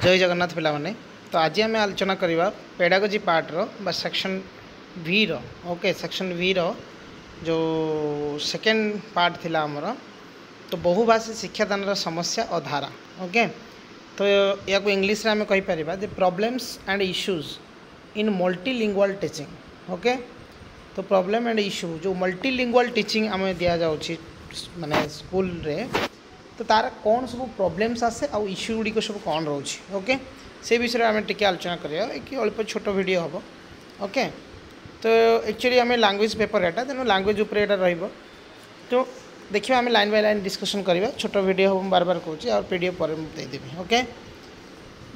जय जगन्नाथ पिला माने। तो आज आम आलोचना करवा पेडागोजी पार्टर सेक्शन वी रो ओके सेक्शन वी रो जो सेकेंड पार्ट थिला हमर। तो बहुभाषी शिक्षादान समस्या और धारा ओके। तो या इंग्लिश रे आम कहि परिबा जे problems and issues in multilingual teaching okay. तो प्रॉब्लम एंड इश्यू जो मल्टीलिंगुअल टीचिंग आम दिया जाउछि माने स्कूल रे, तो तार कौन सब प्रॉब्लम्स आसे आ इश्यू गुड़ी सब कौन रोचे ओके से विषय में आम टे आलोचना करिया कि अल्प छोट वीडियो हम ओके। तो एक्चुअली आम लैंग्वेज पेपर एटा तेणु लैंग्वेज उपर एटा रहिबो। तो देखिए आम लाइन बाय लाइन डिस्कशन करवा छोट वीडियो हम बार बार कहूँ और पीडीएफ पर देदेवी ओके।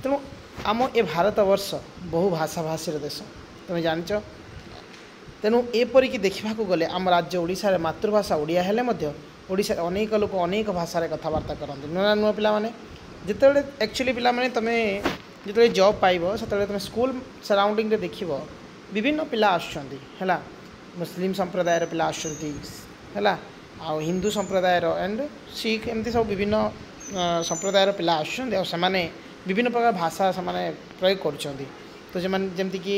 तेणु आम ए भारत वर्ष बहु भाषा भाषी देश तुम जानिच। तेणु एपरिकी देखा गले आम राज्य ओडिशा रे मातृभाषा ओडिया हेले मध्य ओडिशा अनेक लोक अनेक भाषा कथबार्ता करते नुआ नुआ पिला माने जिते एक्चुअली पिला माने तमे जिते जॉब पाइब से तुम स्कूल सराउंडिंग रे देखिब विभिन्न पिला आसुचंदी हैला। मुस्लिम संप्रदायर पिला आसुचंदी हैला आ हिंदू संप्रदायर एंड सिख एमती सब विभिन्न संप्रदायर पिला आसुचंदी आ सेमाने विभिन्न प्रकार भाषा से प्रयोग करुचंदी। तो जमती कि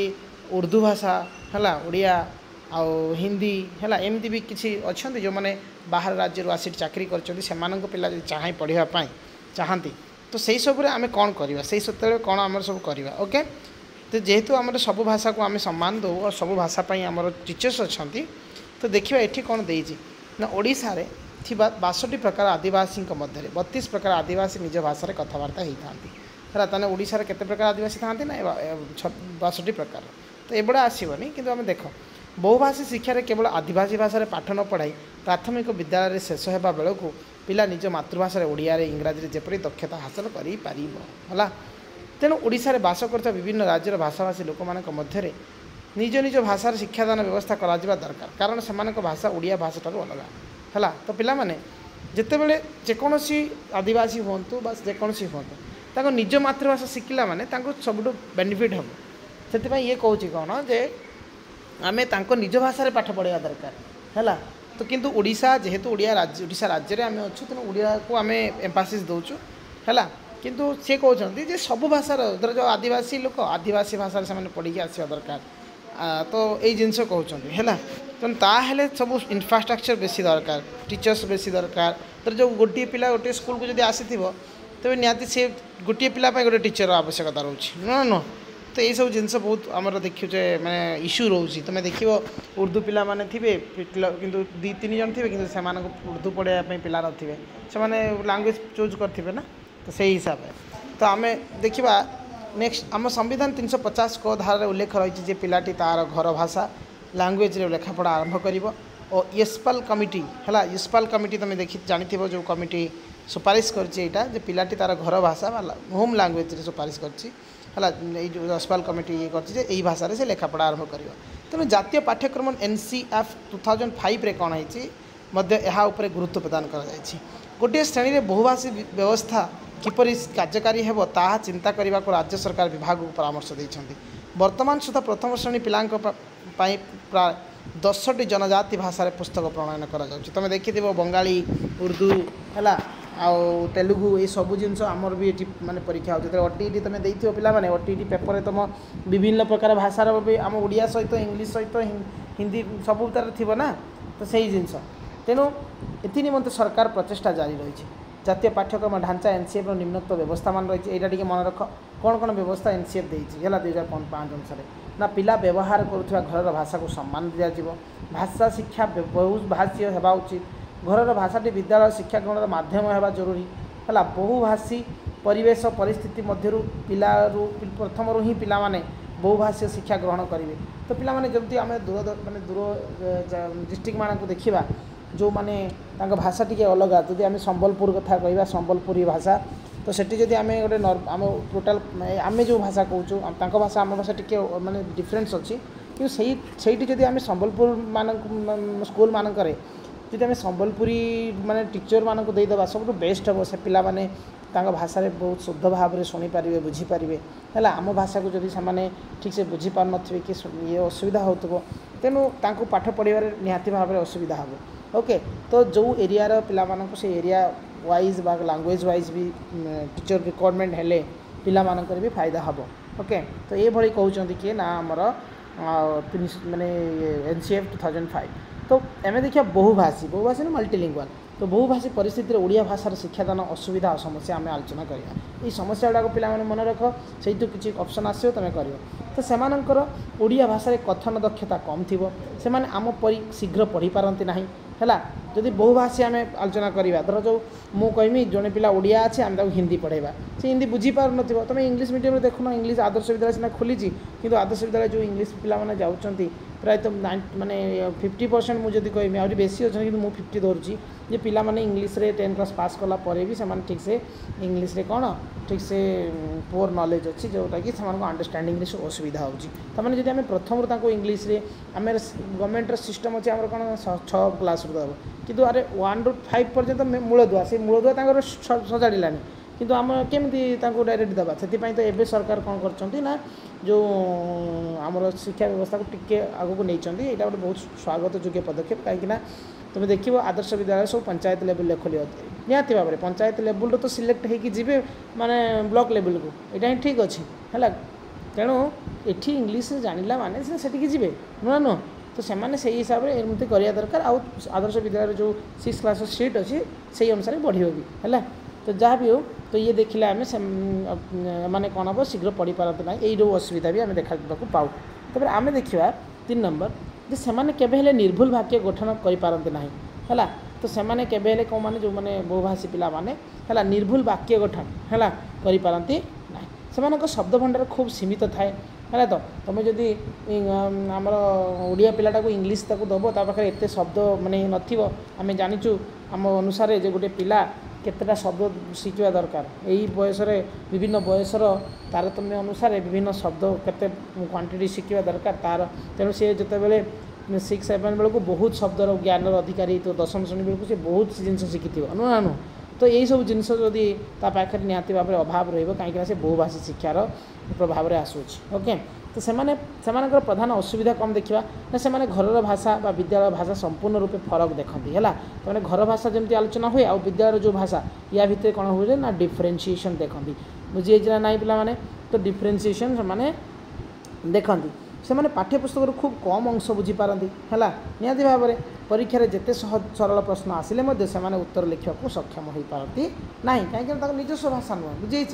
उर्दू भाषा हैला ओडिया आ हिंदी हैला एमती भी किसी अच्छा जो मैंने बाहर राज्य आसी चाकरी करछंती सेमानंक पिला जदि चाहे पढ़िया पाई चाहती तो सही सब आम कौन करवा से सत्य कौन आम सब करवा ओके। तो जेहेतु आम सब भाषा को आम सम्मान दो और सब भाषा आम टीचर्स अच्छा तो देखा ये कौन देती ना ओडिशा रे थिबा 62 प्रकार आदिवासी मध्य 32 प्रकार आदिवासी निज भाषा कथबार्ता होता है ताने ओडिशा रे केते प्रकार आदिवासी था ना 62 प्रकार। तो एबड़ा आसबनी कि आम देख बहुभाषी शिक्षा केवल आदिवासी भाषा पाठ न पढ़ाई प्राथमिक विद्यालय शेष होगा बेलू पिला निज मातृभाषा ओडिया इंग्राजी जपरी दक्षता हासिल कर। तेणु ओडिशा रे बास करता विभिन्न राज्यर भाषाभाषी लोक मध्य निज निज भाषार शिक्षादान व्यवस्था करा दरकार कारण से भाषा ओडिया भाषा ठाରୁ अलग है। तो पिला माने जितेबले जेकोसी आदिवासी हूँ जेकोसी हूँ निज मातृभाषा शिखला माने सबुठ बेनिफिट हम से ये कहूँ कौन जे आमे तांको निज भाषा रे पाठ पढ़ाया दरकार है। तो किंतु ओडिशा जेहेतु ओडिशा राज्य रे आमे अच्छु तेणु ओडिया को आमे एम्फासिस दउछु है। किंतु से कहते जे सब भाषार धर जो आदिवासी लोक आदिवासी भाषा से पढ़ी आसा दरकार तो यही जिनस कहते है। तेणु ताहले सब इनफ्रास्ट्रक्चर बेसी दरकार टीचर्स बेसी दरकार। तो जो गोटे पिला गोटे स्कूल को जब आसी तेज निहाती से गोटे पिला गोटे टीचर आवश्यकता रोचे नुआ नुआ। तो यही सब जिनस बहुत आमर देखुचे माने इश्यू रोचे तुम देख उर्दू पिला माने थिबे किंतु 2-3 जन थे कि उर्दू पढ़ाई पिला रे से लैंग्वेज चूज करते ना। तो सही हिसाब है तो आम देखा नेक्स्ट आम संविधान 350 को धारा उल्लेख रही है पिलाटी तार घर भाषा लैंग्वेज रे लेखापढ़ा आरंभ कर। और यशपाल कमिटी है यशपाल कमिटी तुम देखी जानी जो कमिटी सुपारिश करटा पिलाटी तार घर भाषा होम लैंग्वेज रे सुपारिश कर जो यशपाल कमिटी ये कर भाषा से लेखापढ़ा आरंभ कर। तेणु जातीय पाठ्यक्रम NCF 2005 रे कौन है गुरुत्व प्रदान कर गोटे श्रेणी में बहुभाषी व्यवस्था किपरि कार्यकारी हेबो ताहा चिंता करने को राज्य सरकार विभाग को परामर्श देइछन्ति। वर्तमान सुधा प्रथम श्रेणी पिलांक प्राय 10टी जनजाति भाषा रे पुस्तक प्रणयन करा जाउछि। तुम देखिथिबो बंगाली उर्दू है आउ तेलुगु ये सब जिनस आमर भी ये माने परीक्षा हो OTET तुम देइथिबो पिला माने OTET पेपर रे तुम विभिन्न प्रकार भाषार भी आम ओडिया सहित इंग्लिश सहित हिंदी सब तार थिबो ना। तो सही जिनस तेणु एथि निमंते सरकार प्रचेषा जारी रही। जातीय पाठ्यक्रम ढांचा NCF निम्नोक्त व्यवस्था मान रही है यहाँ मन रख कौन कौन व्यवस्था NCF देती है 2005 अनुसार ना पिला व्यवहार करुवा घर भाषा को सम्मान दिज्व भाषा शिक्षा बहुभाषीय होगा उचित घर भाषाटी विद्यालय शिक्षा ग्रहण माध्यम होगा जरूरी है। बहुभाषी परिवेश परिस्थिति मध्य पिला प्रथम ही पिला माने बहुभाषीय शिक्षा ग्रहण करेंगे। तो पिला माने जब आम दूर डिस्ट्रिक्ट मान को देखा जो माने भाषा टी अलग जदि आम संबलपुर कथा कह संबलपुरी भाषा तो सेठी जदि आम गोटे आम टोटाल आम जो भाषा कहूँ भाषा आम भाषा टी माने डिफरेन्स अच्छी कि सही जदि आम संबलपुर मान स्कूल मानक जदि आम संबलपुरी माने टीचर मानक देदेबा सब बेस्ट हम से पिला माने भाषा बहुत शुद्ध भाव में शुणिपारे बुझीपारे है। आम भाषा को जब से ठीक से बुझी पार थे कि ये असुविधा हो तेणु पाठ पढ़ार निहाती भाव में असुविधा हम ओके। तो जो एरिया पिला से एरिया वाइज बा लैंग्वेज वाइज भी टीचर रिक्वायरमेंट हेले ପିଲାମାନଙ୍କର ବି ଫାଇଦା ହେବ। ओके तो ये कहते किए ना आमर माने NCF 2005 तो एम देखिए बहुभाषी ना मल्टीलिंगुअल तो बहुभाषी परिस्थिति ओडिया भाषार शिक्षादान असुविधा और समस्या आम आलोचना करवा ये समस्या गुड़ाक पिला मन रख से किसी ऑप्शन आसो तुम कर तो सेमानंकर ओडिया भाषा कथन दक्षता कम थी से आम परी शीघ्र पढ़ी पारती ना है जदि बहुभाषी आम आलोचना करवा धर जो मुझे कहमी जड़े पिला ओडिया अच्छे आम हिंदी पढ़ेगा से हिंदी बुझीपार न तुम इंग्लीश मीडियम देखुन इंग्लीश आदर्श विद्यालय सीना खोली किंतु आदर्श विद्यालय जो इंग्लीश पिला जाऊँच प्राय तो माने 50% मुझे कहमी आहरी बेसी अच्छे कि मुझे 50 धरुची जे पिला माने इंग्लीश रे 10 क्लास पास कला परे भी से ठीक से इंग्लीश रे कौन ठीक से पुअर नॉलेज अच्छी जोटा कि अंडरस्टैंडिंग रे असुविधा होची तमाने जदि आम प्रथम ताको इंग्लीश रे आम गवर्नमेंट सिस्टम अच्छे आम कौन 6 क्लास रू दब किंतु अरे 1 ରୁ 5 पर्यंत मूलदुआ से मूलदुआ सजाड़ानी किंतु आम केमती डायरेक्ट देवा से तो सरकार कौन कर ना जो आमर शिक्षा व्यवस्था को टिके आगे को नहीं यहाँ गोटे बहुत स्वागत योग्य पदक्षेप कहीं तुम देखो आदर्श विद्यालय सब पंचायत लेवल खोल निहाती भाव में पंचायत लेवल तो सिलेक्ट होगी माने ब्लॉक लेवल को यहाँ ही ठीक अच्छे है तेणु ये इंग्लीश जानला माने से जी नुआ नुह तो सेमाने से हिसाब से एमती करिया दरकार आदर्श विद्यालय जो 6 क्लास सीट अच्छी से अनुसार बढ़िया भी है तो जहाँ भी हो तो ये देखिले आम माने कौन हम शीघ्र पढ़ी पारते ना यही असुविधा भी आम देखा पाऊ तब आम देखा 3 नंबर जे सेमाने केबे हेले निर्भुल वाक्य गठन करें ना है तो सेमाने केबे हेले कौन माने जो माने बहुभाषी पिला माने है निर्भुल वाक्य गठन है करें ना से शब्द भंडार खूब सीमित थाए है तो तुम जदि आमर ओडिया पिलाटा को इंग्लीश ताको दब ता पाखे एत शब्द माने नथिबो आम जानिचु आम अनुसार जे गोटे पिला केतेटा शब्द शिखा दरकार यही बयस विभिन्न बयसर तारतम्य अनुसार विभिन्न शब्द केते क्वांटिटी शिखा दरकार तार तेणु सी जितेबाला 6-7 बेलू बहुत शब्दर ज्ञानर अधिकारी तो 10म श्रेणी बेलू से बहुत जिनस शिखी नुआ नु तो यही सब जिनस जदि पाखे निहाती भाव में अभाव रही से बहुभाषी शिक्षार प्रभाव में आसूँ ओके तो सेमानकर प्रधान असुविधा कम देखा ना से घर भाषा बा विद्यालय भाषा संपूर्ण रूपे फरक देखती है तो घर भाषा जमी आलोचना हुए आ विद्यालय जो भाषा या भितर कौन हुए ना डिफरेन्सीएसन देखती बुझे ना ना पिला तो डिफरेन्सीएसन से देखती से पाठ्यपुस्तक खूब कम अंश बुझीपारती है निहाती भाव में परीक्षा जिते सहज सरल प्रश्न आसिले से उत्तर लिखा सक्षम हो पारती ना कहीं निजस्व भाषा नुह बुझे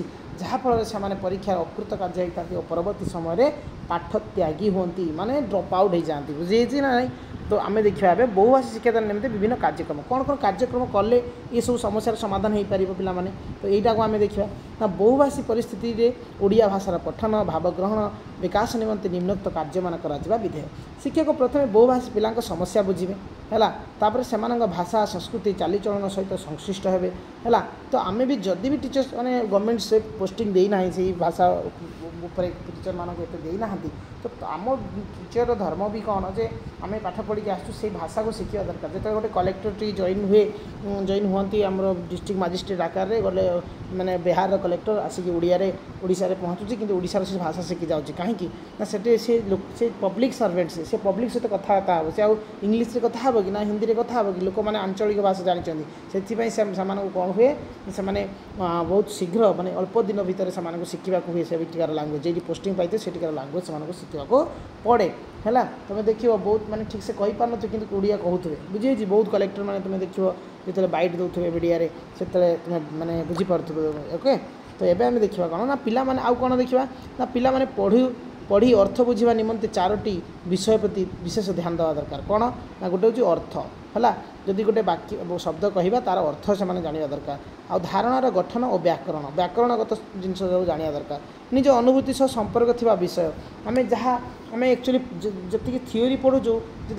जहाँफल से परीक्षा अकृत कार्य होता और परवर्ती समय पाठ त्यागी होती माने ड्रप आउट हो जाती बुझे ना नहीं तो आम देखा बहुभाषी शिक्षादान निमित्त विभिन्न कार्यक्रम कौन कौन कार्यक्रम कले ये सब समस्या समाधान हो पार पाने तो यहीटा को आम देखा ना बहुभाषी परिस्थिति रे ओडिया भाषार पठन भावग्रहण विकास निमंते निम्नोक्त कार्य मान करा विधेय शिक्षक प्रथम बहुभाषी पिला समस्या बुझे है से भाषा संस्कृति चालीचलन सहित संश्लिष्ट हे है तो आम भी जदि भी टीचर्स मैंने गवर्नमेंट से पोस्टिंग देना से भाषा ऊपर टीचर मानक एत देना तो आम टीचर धर्म भी कौन जे आम पाठ पढ़ी आसू से भाषा को शिखा दरकार जो गोटे कलेक्टरटी जॉइन हुई आम डिस्ट्रिक्ट मजिस्ट्रेट आकार में गले मैंने बिहार कलेक्टर आसिक ओडिशा पहुँचुची कि ओडिशार से भाषा शिखी जाऊँगी कहीं से पब्लिक सर्वेंट से पब्लिक सहित कथबार्ता हे से आउ इंग्लीश रे कथा हे कि ना हिंदी रे कथा हे कि लोक मैंने आंचलिक भाषा जानते से कौन हुए से बहुत शीघ्र माने अल्प दिन भितर से शिखा हुए से लांगुएज ये पोस्टिंग पाई से लांगुएज से शिखा पड़े है तुम देख बहुत माने ठीक से कही पार न कि ओडिया कहते बुझे बहुत कलेक्टर मैंने तुम देख जो बैट दौथे मीडिया से तुम मैंने बुझीपारे ओके तो ये आम देखा कौन ना पिला माने आउ कौन देखा ना पिला माने पढ़ी अर्थ बुझा निमंते 4टी विषय प्रति विशेष ध्यान देवा दरकार कौन ना गोटे हूँ अर्थ है जदि गोटे वाक्य शब्द कहवा तार अर्थ से जाना दरकार आ धारणार गठन और व्याकरणगत जिनस सब जाना दरकार निज अनुभूति सह संपर्क थिबा विषय आम जहाँ आम एक्चुअली जी थियोरी पढ़ु जो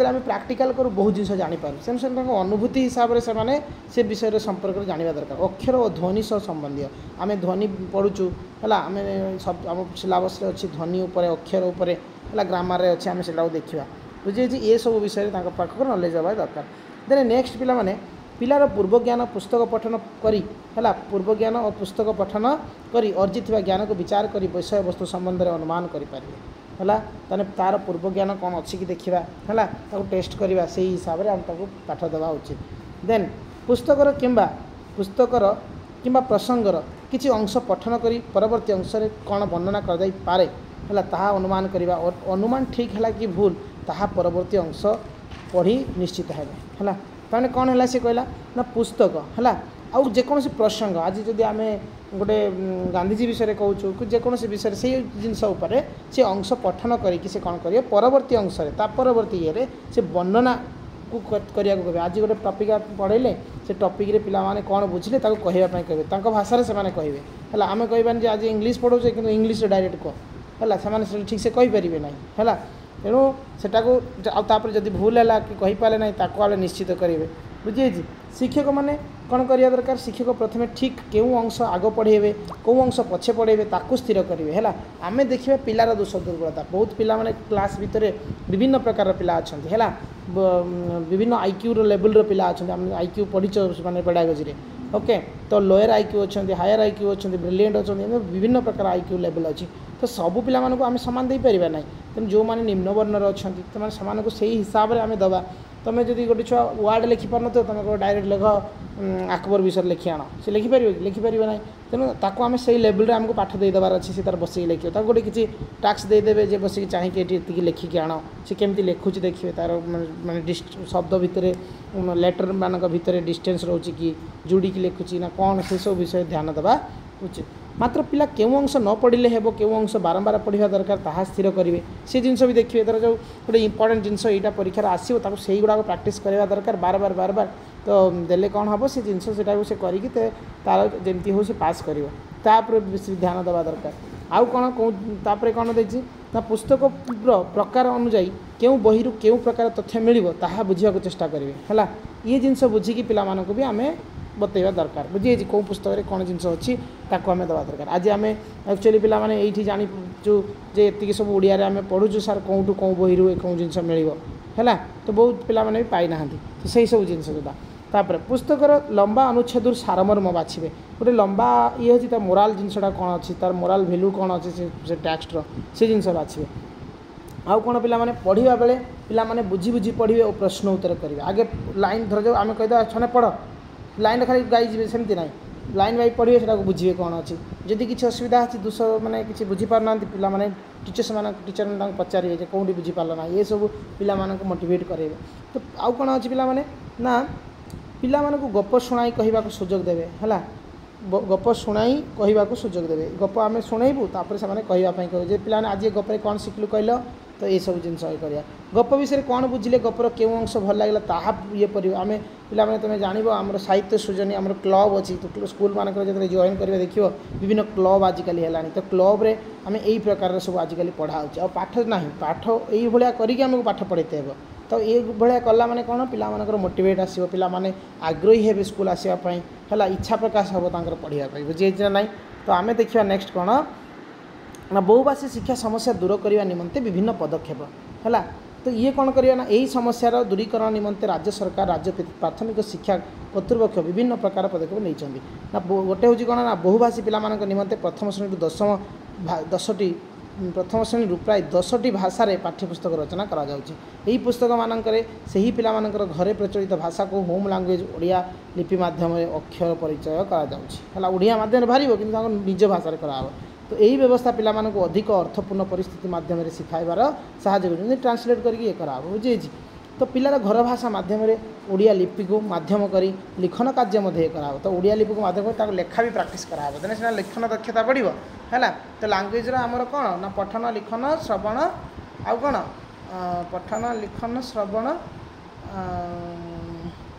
आम प्राक्टिकल करूँ बहुत जिन जापर से अनुभूति हिसाब से से विषय संपर्क जाना दरकार अक्षर और ध्वनि सह संबंधी आम ध्वनि पढ़ुचु है आम सब आम सिलेबस अच्छी ध्वनि उपर अक्षर उपर है ग्रामर रे अच्छे आम से देखा बुझे ये सब विषय पाखक नॉलेज हवा दरकार देन नेक्स्ट पिला माने पिलार पूर्व ज्ञान पुस्तक पठन करी है पूर्व ज्ञान और पुस्तक पठन करी अर्जित ज्ञान को विचार करी विषय वस्तु संबंध में अनुमान करें है ताने तार पूर्व ज्ञान कौन अच्छी कि देखा है टेस्ट करवा से हिसाब से आम पाठ देवा उचित देन पुस्तकर किंबा प्रसंगर किसी अंश पठन करी परवर्ती अंश रे कौन वर्णना कर जाई पारे है ताहा अनुमान करवा अनुमान ठीक है कि भूल ताहा परवर्ती अंश पढ़ी निश्चित है ताने कौन है सी कहला ना पुस्तक है आउ जेकोसी प्रसंग आज जदि आम गोटे गांधीजी विषय कहूँ कि जेकोसी विषय से जिनस से अंश पठन करी से कौन करेंगे परवर्ती अंश परवर्ती ये से वर्णना को करिया को कहे आज गोटे टपिक पढ़ेले से टपिक रे पिला माने कौन बुझिले ताको कहवाई कहे भाषा से माने कहबे है आम कहबानी आज इंग्लीश पढ़ाऊे कि इंग्लीश डायरेक्ट कह है ठीक से कहींपारे ना है तेणु सेटा को आउे जब भूल है कि कहींपारे ना ताको आम निश्चित करेंगे बुझे शिक्षक मैंने कौन करिया दरकार शिक्षक प्रथम ठीक केउं अंश आग पढ़ेबे कौ अंश पछे पढ़ेबे ताकू स्थिर करेंगे है आम देखा पिलार दोष दुर्बलता बहुत पिला माने क्लास भितर विभिन्न प्रकार पिला अच्छा है विभिन्न आईक्यू लेवल पिला अच्छा आईक्यू पढ़ीच माने पेडागोजी ओके तो लोअर आईक्यू अच्छा हायर आईक्यू अच्छा ब्रिलियंट अच्छा विभिन्न प्रकार आईक्यू लेवल अच्छी तो सबू पिला मानक आम सामान दे पारिबा ना तेणु जो मैंने निम्न वर्णर अच्छा तो से हिसाब से आम दबा तुम जब गोटे छुआ वार्ड लिखिपार न तुम डायरेक्ट लेख अकबर विषय लिखि आण से लिखिपार कि लिखिपार ना तेणु ताको आम से लेवल आमको पाठ देदेबार अच्छे से तार बसिक लिखे गोटे किसी टास्क देदेवे जे बसिक चाहिए ये लिखिकी आण से केमती लिखुची देखिए तार माने शब्द भितर लेटर मान भितर डिस्टेंस रोचे कि जोड़िकी लिखुची ना कौन से सब विषय ध्यान देवा उचित मात्र पिला केउं अंश न पढ़ले हेबो केउं अंश बारंबार पढ़ा दरकार ताहा स्थिर करेंगे से जिनस भी देखिए धर जो गोटे इंपोर्टेंट जिनस यहाँ परीक्षार आसो ताको से गुड़ाक प्रैक्टिस करवा दरकार बार बार बार बार तो देले कौन हम से जिनस से करी तार जमती हो पास कर बेसी ध्यान देवा दरकार आउ कौन तापर कौन देखिए ना पुस्तक प्रकार अनुजाई केउं बही केउं प्रकार तथ्य मिल ताहा बुझा चेष्टा करेंगे है ये जिनस बुझिकी पिला मानक भी आम बतवा दरकार बुझे कौ पुस्तक कौन जिनस अच्छी ताको आम दवा दरकार आज आम एक्चुअली पिला माने एठी जानीचु जे एतिक सब ओडिया आम पढ़ुचु सार कौटू कौ बही कौन जिनस मिल है तो बहुत पिला माने भी पाई ना तो सही सब जिनस जोटा तापर पुस्तकर लंबा अनुच्छेद सारमर्म बाछे गोटे लंबा ये होची तार मोराल जिनसटा कौन अच्छी तार मोराल भैल्यू कौन अच्छे से टेक्स्टर से जिनस बाछे आउ कौन पिला माने पढ़िबा बेले पिला माने बुझी बुझी पढ़िबे और प्रश्न उत्तर करेंगे आगे लाइन धर जो आम कहीदा छने पढ़ लाइन खाली गाई सेमती ना लाइन वाइज पढ़े से बुझे कौन अच्छी जदि किसी असुविधा अच्छी दोष मैंने किसी बुझीपार ना पिला माने टीचर्स मान टीचर पचारे कौटी बुझीपार ना ये सब पिला मानक मोटिवेट करेंगे तो आउ कौन अच्छी पिला माने ना पिला मानक गप शुणाई कहवा सुजोग देवे है गप शुणाई कहवा सुजोग देवे गप आम शुणेबू तापर से कहवाई कहे पिला आज ये गपरे कौन शिखलु कहल तो ये सब जिनस करिया गप विषय कौन बुझिले गपर केउं अंश भल लगे ताहा ये पर आम पे तुम जान आम साहित्य सृजनी आम क्लब अच्छी तो स्कूल मानक जो जॉइन करेंगे देख विभिन्न क्लब आजिकल है तो क्लब रे आम यही प्रकार सब आजिकल पढ़ा आ पाठ ना पाठ यही भाया करके पाठ पढ़ते हैं तो ये भाया कला माने कौन पिला मानकर मोटिवेट आसो पिला माने आग्रही है स्कूल आसवाई है इच्छा प्रकाश हम पढ़ाई बुझे ना तो आम देखा नेक्स्ट कौन ना बहुभाषी शिक्षा समस्या दूर करने निमंते विभिन्न पदक्षेप है तो ये कौन करना ना यही समस्यार दूरीकरण निमंते राज्य सरकार राज्य प्राथमिक शिक्षा कर्तृपक्ष विभिन्न प्रकार पदक्षेप नहीं ना गोटे हूँ कौन ना बहुभाषी पिला निमंते प्रथम श्रेणी दशम 10टी प्रथम श्रेणी प्राय 10टी भाषा पाठ्यपुस्तक रचना करा यही पुस्तक मानकरे सही पिला मानकर घरे प्रचलित भाषा को होम लैंग्वेज ओडिया लिपि माध्यम अक्षर परिचय करा ओडिया माध्यम बाहर कि निज भाषा कराव तो यही व्यवस्था पिला मानक अधिक अर्थपूर्ण परिस्थिति माध्यम शिखाइबार साहाय्य ट्रांसलेट करके करा बुझे तो पिलार घर भाषा माध्यम ओडिया लिपि को माध्यम करी लिखन कार्य करा तो ओडिया लिपि को माध्यम कर लेखा भी प्राक्ट करा देने सीना लिखन दक्षता बढ़ो है तो लैंग्वेज आमर कौन ना पठन लिखन श्रवण आउ कौन पठन लिखन श्रवण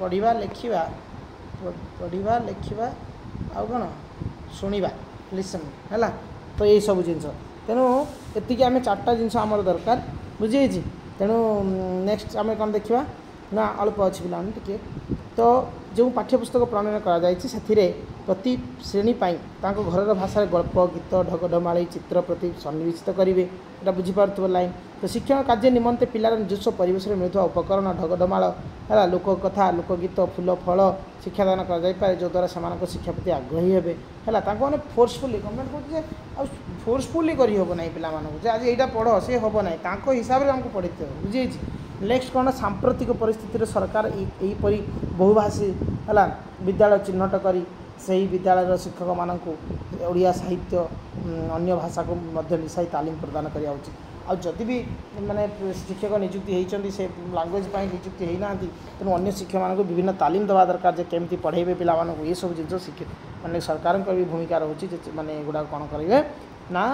पढ़ा लिखा आउ कौन शुणा लिसन है तो यही सब जिनस तेणु एतिक आम 4टा जिनस आमर दरकार बुझे तेणु नेक्स्ट आम कौन देखा ना अल्प अच्छी पिला तो जो पाठ्यपुस्तक प्रणयन कर प्रति श्रेणी घर भाषा गल्प गीत ढगढमाड़ी चित्र प्रति सन्निवेशित करेंगे यहाँ बुझीपार लाइन तो शिक्षण कार्य निमंते पिलार निजस्व परिवेश में मिलता उपकरण ढगढमाड़ है लोककथा लोकगीत फूल फल शिक्षादान कर जो द्वारा से शिक्षा प्रति आग्रही हे है फोर्सफुली गवर्नमेंट कहे फोर्सफुली करहब ना पिला आज यहाँ पढ़ से हम ना हिसाब से आमको पढ़ते हो बुझे नेक्स्ट कौन सांप्रतिक परिस्थिति सरकार यहीपरी बहुभाषी है विद्यालय चिन्हट कर से विद्यालय शिक्षक मानक ओडिया साहित्य अन्य भाषा को मिसाई तालीम प्रदान करा उचित आ जदि भी माने शिक्षक नियुक्ति होती से लांगुएज नियुक्ति होना तेणु अन्य शिक्षक मानक विभिन्न तालीम देवा दरकार जे केमती पढ़ेबे पिला मानक ये सब जिन शिक्षित माने सरकार भी भूमिका रोचे माने गुड़ा कौन करेंगे ना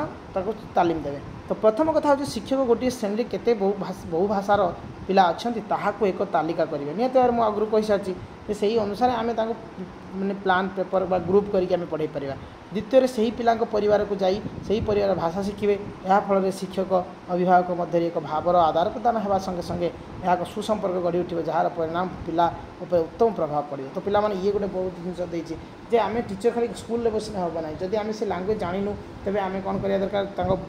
तालीम देवे। तो प्रथम कथा हूँ शिक्षक गोटे श्रेणी केते बहु भाषार पिला अच्छा ताहाको एक तालिका करेंगे निहत भाव मुझे आगुरी कही सारी से ही अनुसार आम माने प्लान पेपर बा ग्रुप करके आम पढ़े पार। द्वितीय से ही पिला परिवार को जाई से ही परिवार भाषा शिखिबे या फल शिक्षक अभिभावक मध्य एक भावर आदान प्रदान होगा संगे संगे यहाँ सुसंपर्क गढ़ी उठे जार परिणाम पिला उपर उत्तम प्रभाव पड़े। तो पिला माने ये गोटे बहुत जिन देती जे आम टीचर खाली स्कूल बसने हम ना जदि आम से लांगुएज जानू तेज आम कौन करा दरकार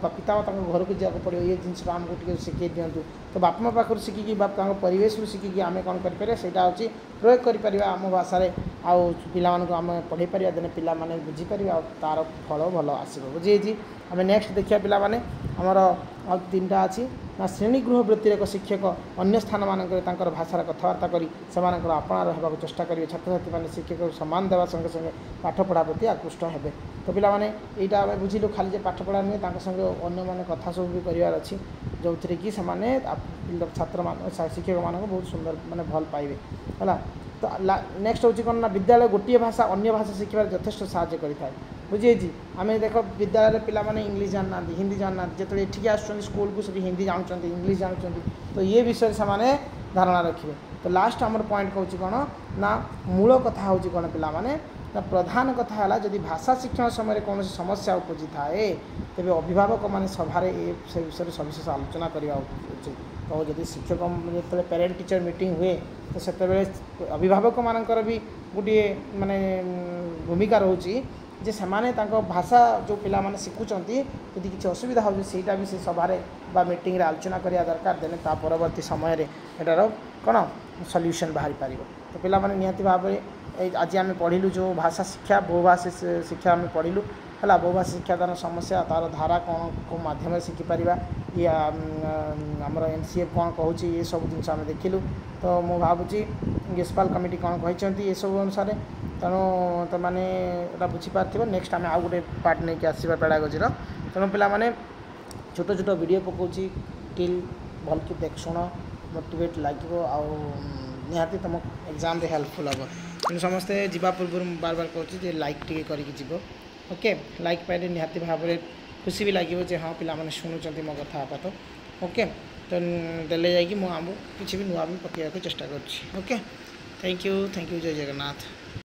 पिता घर को जाक पड़ो ये जिन आमको शिखे दिंतु तो बापा माँ पाखर शिखिकी परिवेश शिखिकी आम कौन करा हूँ प्रयोग कर आम भाषा आउ पिला आम पढ़े पार देने पिला माने बुझीपर आ तार फल भल आसो बुझी आम नेक्स्ट देखिए पिला माने आमर आ 3टा अच्छी ना श्रेणीगृह वृत्तिर एक शिक्षक अन्य स्थान मानक भाषार कथबार्ता करी से आपणार होगा चेष्टा करेंगे छात्र छात्री मैंने शिक्षक सम्मान देवा संगे संगे पाठ पढ़ा प्रति आकृष्ट हेबे। तो पिला माने एटा आम बुझिलु खाली जे पाठ पढ़ा नुहे संगे अन्य माने कथा सब भी करार अच्छी जो थी कि से छात्र मान शिक्षक मान बहुत सुंदर माने भल पाइबे है। तो नेक्स्ट हूँ कौन ना विद्यालय गोटे भाषा अन्य भाषा शिखार यथेष्ट साहय करें बुझे आम देख विद्यालय पिला माने इंग्लिश जानना हिंदी जानना जो ये आसुँच स्कूल को सभी हिंदी जानते इंग्लिश जानते तो ये विषय से धारणा रखिए। तो लास्ट आमर पॉइंट कौन कौन ना मूल कथा हूँ कौन पिला माने ना प्रधान कथा है जदि भाषा शिक्षण समय कौन समस्या उपजी थाए तेज अभिभावक माने सभारे से विषय सविशेष आलोचना करवा उचित। तो जदि शिक्षक जो पेरेंट टीचर मीटिंग हुए तो से अभिभावक मानकर भी गोटे माने भूमिका रोचे जे सेमाने तांको भाषा जो पिला माने शिखुचंती यदि किसी असुविधा हो सेटा भी से सभारे बा मीटिंग रे आलोचना करिया दरकार देने ता परवर्ती समय रे एटार कौन सॉल्यूशन बाहरी पारिबो। तो पिला माने निहाती भाव आज आम पढ़िलु जो भाषा शिक्षा बहुभाषी शिक्षा आम पढ़िलु है बहुभाषी शिक्षादान समस्या तार धारा कौन को माध्यम शिखिपर ये आमर NCF कौन कहूँ ये सब जिन आम देखिलु। तो मु भावुची गेस्पाल कमिटी कौन कहते ये सब अनुसार तेणु तो मैंने बुझीपार नेक्स्ट आम आउ गोटे पार्ट नहीं कि आसवा पेडागोजी तेणु पिला माने छोट छोट वीडियो पकाउची टिल भल कि देख शुण मोटिवेट लगे निहाती तुम एग्जाम रे हेल्पफुल हम तेणु समस्ते जीवा पूर्व बार बार कहूँ लाइक टी कर ओके लाइक पाइले निहाती भाव में खुशी भी लगे हाँ पिला माने शुणुंट मो कथा तो ओके तो देले जाकि मुझे किसी भी नुआ भी पकड़ा चेष्टा कर। ओके थैंक यू जय जगन्नाथ।